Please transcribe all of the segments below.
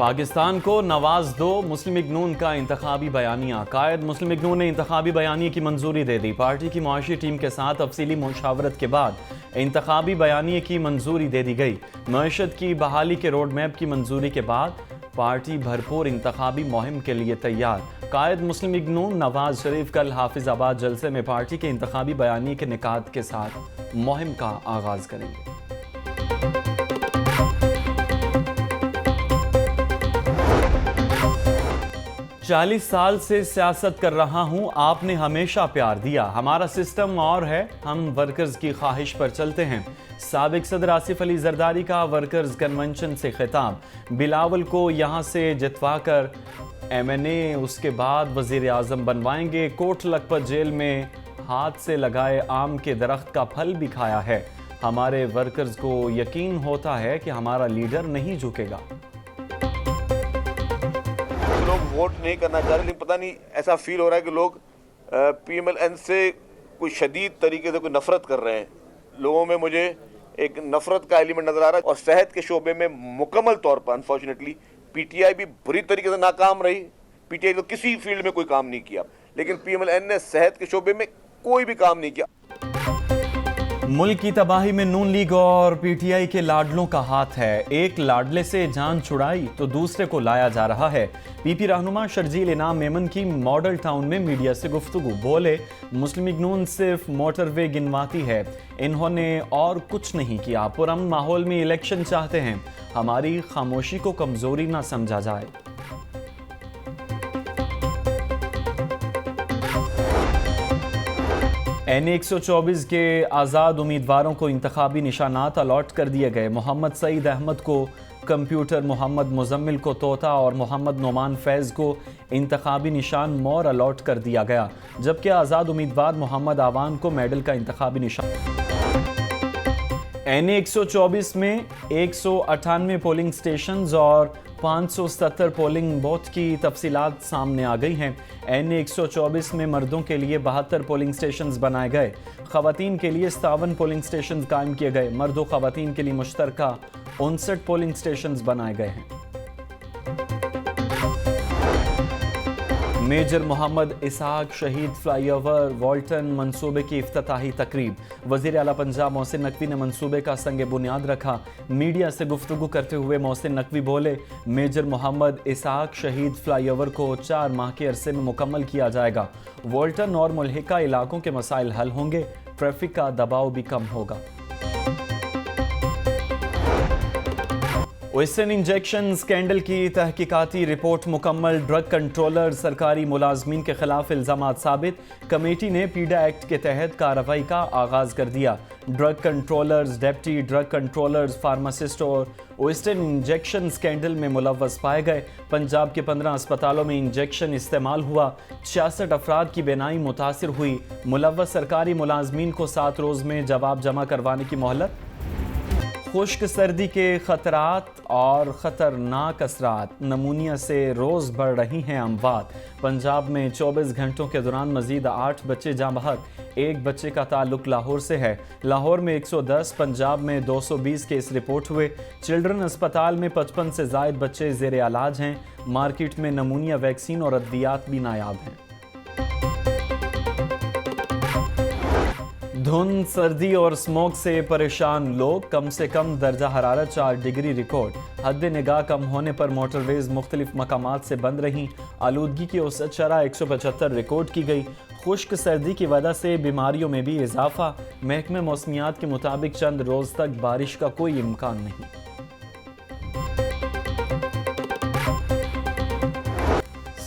پاکستان کو نواز دو، مسلم لیگ نون کا انتخابی بیانیہ۔ قائد مسلم لیگ نون نے انتخابی بیانیے کی منظوری دے دی۔ پارٹی کی معاشی ٹیم کے ساتھ تفصیلی مشاورت کے بعد انتخابی بیانیے کی منظوری دے دی گئی۔ معیشت کی بحالی کے روڈ میپ کی منظوری کے بعد پارٹی بھرپور انتخابی مہم کے لیے تیار۔ قائد مسلم لیگ نون نواز شریف کل حافظ آباد جلسے میں پارٹی کے انتخابی بیانیے کے نکات کے ساتھ مہم کا آغاز کریں گے۔ 40 سال سے سیاست کر رہا ہوں، آپ نے ہمیشہ پیار دیا، ہمارا سسٹم اور ہے، ہم ورکرز کی خواہش پر چلتے ہیں۔ سابق صدر آصف علی زرداری کا ورکرز کنونشن سے خطاب۔ بلاول کو یہاں سے جتوا کر MNA اس کے بعد وزیر اعظم بنوائیں گے۔ کوٹ لکھپت جیل میں ہاتھ سے لگائے آم کے درخت کا پھل بھی کھایا ہے۔ ہمارے ورکرز کو یقین ہوتا ہے کہ ہمارا لیڈر نہیں جھکے گا۔ لوگ ووٹ نہیں کرنا چاہ رہے، لیکن پتہ نہیں ایسا فیل ہو رہا ہے کہ لوگ PMLN سے کوئی شدید طریقے سے کوئی نفرت کر رہے ہیں۔ لوگوں میں مجھے ایک نفرت کا ایلیمنٹ نظر آ رہا ہے، اور صحت کے شعبے میں مکمل طور پر انفارچونیٹلی PTI بھی بری طریقے سے ناکام رہی۔ PTI تو کسی فیلڈ میں کوئی کام نہیں کیا، لیکن PMLN نے صحت کے شعبے میں کوئی بھی کام نہیں کیا۔ ملک کی تباہی میں نون لیگ اور PTI کے لاڈلوں کا ہاتھ ہے۔ ایک لاڈلے سے جان چھڑائی تو دوسرے کو لایا جا رہا ہے۔ PP رہنما شرجیل انعام میمن کی ماڈل ٹاؤن میں میڈیا سے گفتگو۔ بولے، مسلم لیگ نون صرف موٹر وے گنواتی ہے، انہوں نے اور کچھ نہیں کیا۔ پرامن ماحول میں الیکشن چاہتے ہیں، ہماری خاموشی کو کمزوری نہ سمجھا جائے۔ NA 124 کے آزاد امیدواروں کو انتخابی نشانات الاٹ کر دیے گئے۔ محمد سعید احمد کو کمپیوٹر، محمد مزمل کو طوطا اور محمد نعمان فیض کو انتخابی نشان مور الاٹ کر دیا گیا، جبکہ آزاد امیدوار محمد آوان کو میڈل کا انتخابی نشان۔ NA 124 میں 198 پولنگ سٹیشنز اور 570 پولنگ بوتھ کی تفصیلات سامنے آ گئی ہیں۔ NA 124 میں مردوں کے لیے 72 پولنگ سٹیشنز بنائے گئے، خواتین کے لیے 57 پولنگ سٹیشنز قائم کیے گئے، مرد و خواتین کے لیے مشترکہ 59 پولنگ سٹیشنز بنائے گئے ہیں۔ میجر محمد اسحاق شہید فلائی اوور والٹن منصوبے کی افتتاحی تقریب۔ وزیر اعلیٰ پنجاب محسن نقوی نے منصوبے کا سنگ بنیاد رکھا۔ میڈیا سے گفتگو کرتے ہوئے محسن نقوی بولے، میجر محمد اسحاق شہید فلائی اوور کو 4 ماہ کے عرصے میں مکمل کیا جائے گا۔ والٹن اور ملحقہ علاقوں کے مسائل حل ہوں گے، ٹریفک کا دباؤ بھی کم ہوگا۔ ویسٹرن انجیکشن سکینڈل کی تحقیقاتی رپورٹ مکمل۔ ڈرگ کنٹرولر سرکاری ملازمین کے خلاف الزامات ثابت۔ کمیٹی نے پیڈا ایکٹ کے تحت کارروائی کا آغاز کر دیا۔ Drug controllers, deputy drug controllers, pharmacist اور ویسٹرن انجیکشن سکینڈل میں ملوث پائے گئے۔ پنجاب کے 15 اسپتالوں میں انجیکشن استعمال ہوا، 66 افراد کی بینائی متاثر ہوئی۔ ملوث سرکاری ملازمین کو 7 روز میں جواب جمع کروانے کی مہلت۔ خشک سردی کے خطرات اور خطرناک اثرات، نمونیا سے روز بڑھ رہی ہیں اموات۔ پنجاب میں 24 گھنٹوں کے دوران مزید 8 بچے جاں بحق، ایک بچے کا تعلق لاہور سے ہے۔ لاہور میں 110، پنجاب میں 220 کیس رپورٹ ہوئے۔ چلڈرن اسپتال میں 55 سے زائد بچے زیر علاج ہیں۔ مارکیٹ میں نمونیا ویکسین اور ادویات بھی نایاب ہیں۔ دھند، سردی اور اسموگ سے پریشان لوگ، کم سے کم درجہ حرارت 4 ڈگری ریکارڈ۔ حد نگاہ کم ہونے پر موٹر ویز مختلف مقامات سے بند رہیں۔ آلودگی کی اوسط شرح 175 ریکارڈ کی گئی۔ خشک سردی کی وجہ سے بیماریوں میں بھی اضافہ۔ محکمہ موسمیات کے مطابق چند روز تک بارش کا کوئی امکان نہیں۔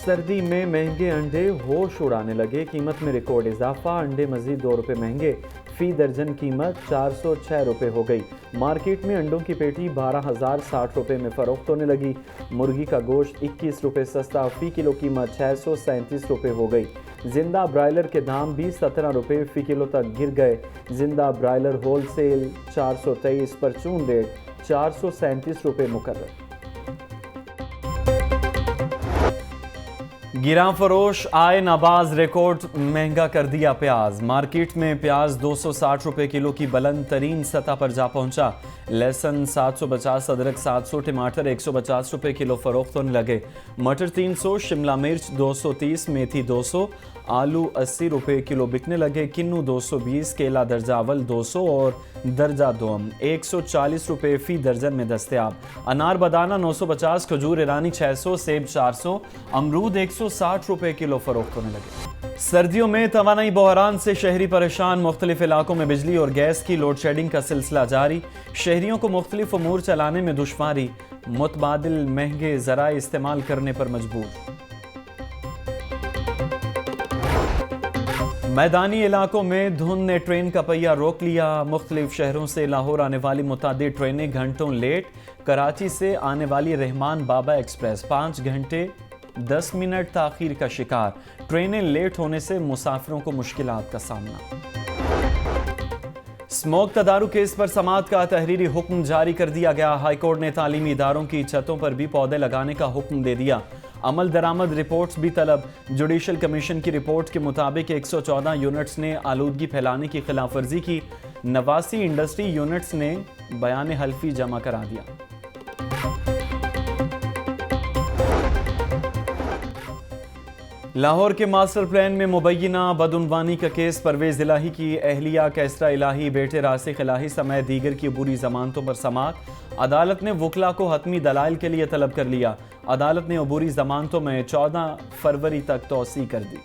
سردی میں مہنگے انڈے ہوش اڑانے لگے، قیمت میں ریکارڈ اضافہ۔ انڈے مزید 2 روپے مہنگے، فی درجن قیمت 406 روپے ہو گئی۔ مارکیٹ میں انڈوں کی پیٹی 12,060 روپے میں فروخت ہونے لگی۔ مرغی کا گوشت 21 روپے سستا، فی کلو قیمت 637 روپے ہو گئی۔ زندہ برائلر کے دام بھی 17 روپے فی کلو تک گر گئے۔ زندہ برائلر ہول سیل 423، پرچون ریٹ 437 روپے مقرر۔ گراں فروش آئے ناباز ریکارڈ مہنگا کر دیا پیاز. مارکیٹ میں پیاز 260 روپے کلو کی بلند ترین سطح پر جا پہنچا. لہسن 750, ادرک 700, ٹماٹر 150 روپے کلو فروخت ہونے لگے. مٹر 300, شملہ مرچ 230, میتھی 200, آلو 80 روپے کلو بکنے لگے. کنو 220, کیلا درجہ اول 200 اور درجہ دوم 140 روپے فی درجن میں دستیاب. انار بدانہ 950, کھجور ایرانی 600, سیب 400, امرود 160 روپے کلو فروخت ہونے لگے. سردیوں میں توانائی بحران سے شہری پریشان. مختلف علاقوں میں بجلی اور گیس کی لوڈ شیڈنگ کا سلسلہ جاری. شہریوں کو مختلف امور چلانے میں دشواری. متبادل مہنگے ذرائع استعمال کرنے پر مجبور. میدانی علاقوں میں دھند نے ٹرین کا پہیہ روک لیا. مختلف شہروں سے لاہور آنے والی متعدد ٹرینیں گھنٹوں لیٹ. کراچی سے آنے والی رحمان بابا ایکسپریس 5 گھنٹے 10 منٹ تاخیر کا شکار. ٹرینیں لیٹ ہونے سے مسافروں کو مشکلات کا سامنا. اسموک تدارک کیس پر سماعت کا تحریری حکم جاری کر دیا گیا. ہائی کورٹ نے تعلیمی اداروں کی چھتوں پر بھی پودے لگانے کا حکم دے دیا. عمل درآمد رپورٹس بھی طلب. جوڈیشل کمیشن کی رپورٹ کے مطابق 114 یونٹس نے آلودگی پھیلانے کی خلاف ورزی کی. 89 انڈسٹری یونٹس نے بیان حلفی جمع کرا دیا. لاہور کے ماسٹر پلان میں مبینہ بدعنوانی کا کیس. پرویز الہی کی اہلیہ کیسرا الہی, بیٹے راسخ الہی سمیت دیگر کی عبوری ضمانتوں پر سماعت. عدالت نے وکلاء کو حتمی دلائل کے لیے طلب کر لیا. عدالت نے عبوری ضمانتوں میں 14 فروری تک توسیع کر دی.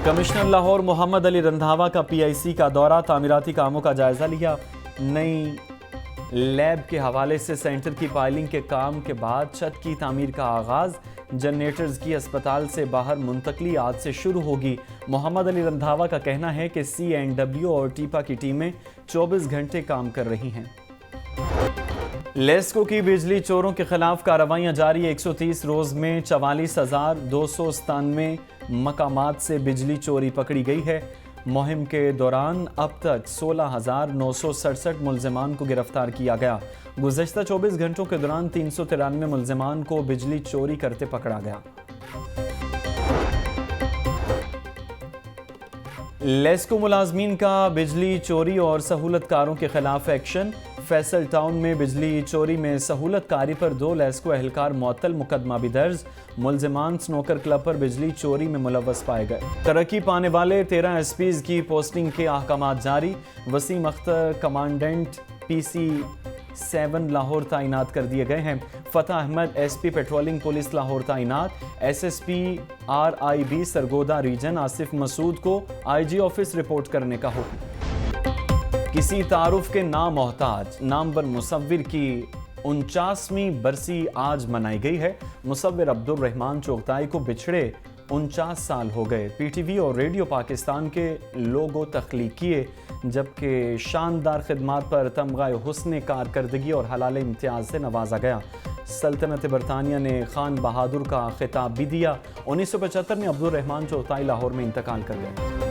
کمشنر لاہور محمد علی رندھاوا کا PIC کا دورہ. تعمیراتی کاموں کا جائزہ لیا. نئی لیب کے حوالے سے سینٹر کی پائلنگ کے کام کے بعد چھت کی تعمیر کا آغاز. جنریٹرز کی اسپتال سے باہر منتقلی آج سے شروع ہوگی. محمد علی رندھاوا کا کہنا ہے کہ C&W اور ٹیپا کی ٹیمیں 24 گھنٹے کام کر رہی ہیں. لیسکو کی بجلی چوروں کے خلاف کارروائیاں جاری. 130 روز میں 44,297 مقامات سے بجلی چوری پکڑی گئی ہے. مہم کے دوران اب تک 16,967 ملزمان کو گرفتار کیا گیا. گزشتہ 24 گھنٹوں کے دوران 393 ملزمان کو بجلی چوری کرتے پکڑا گیا. لیسکو ملازمین کا بجلی چوری اور سہولت کاروں کے خلاف ایکشن. فیصل ٹاؤن میں بجلی چوری میں سہولت کاری پر 2 لیسکو اہلکار معطل. مقدمہ بھی درج. ملزمان سنوکر کلب پر بجلی چوری میں ملوث پائے گئے. ترقی پانے والے 13 SPs کی پوسٹنگ کے احکامات جاری. وسیم اختر کمانڈنٹ PC-7 لاہور تعینات کر دیے گئے ہیں. Fateh Ahmed SP patrolling police Lahore تعینات. SSP RIB Sargodha region Asif Masood کو IG آفس رپورٹ کرنے کا حکم. کسی تعارف کے نامحتاج نامور مصور کی 49ویں برسی آج منائی گئی ہے. مصور عبد الرحمان چوغتائی کو بچھڑے 49 سال ہو گئے. PTV اور ریڈیو پاکستان کے لوگو تخلیق کیے, جبکہ شاندار خدمات پر تمغہ حسن کارکردگی اور حلال امتیاز سے نوازا گیا. سلطنت برطانیہ نے خان بہادر کا خطاب بھی دیا. 1975 میں عبد الرحمان چوغتائی لاہور میں انتقال کر گئے.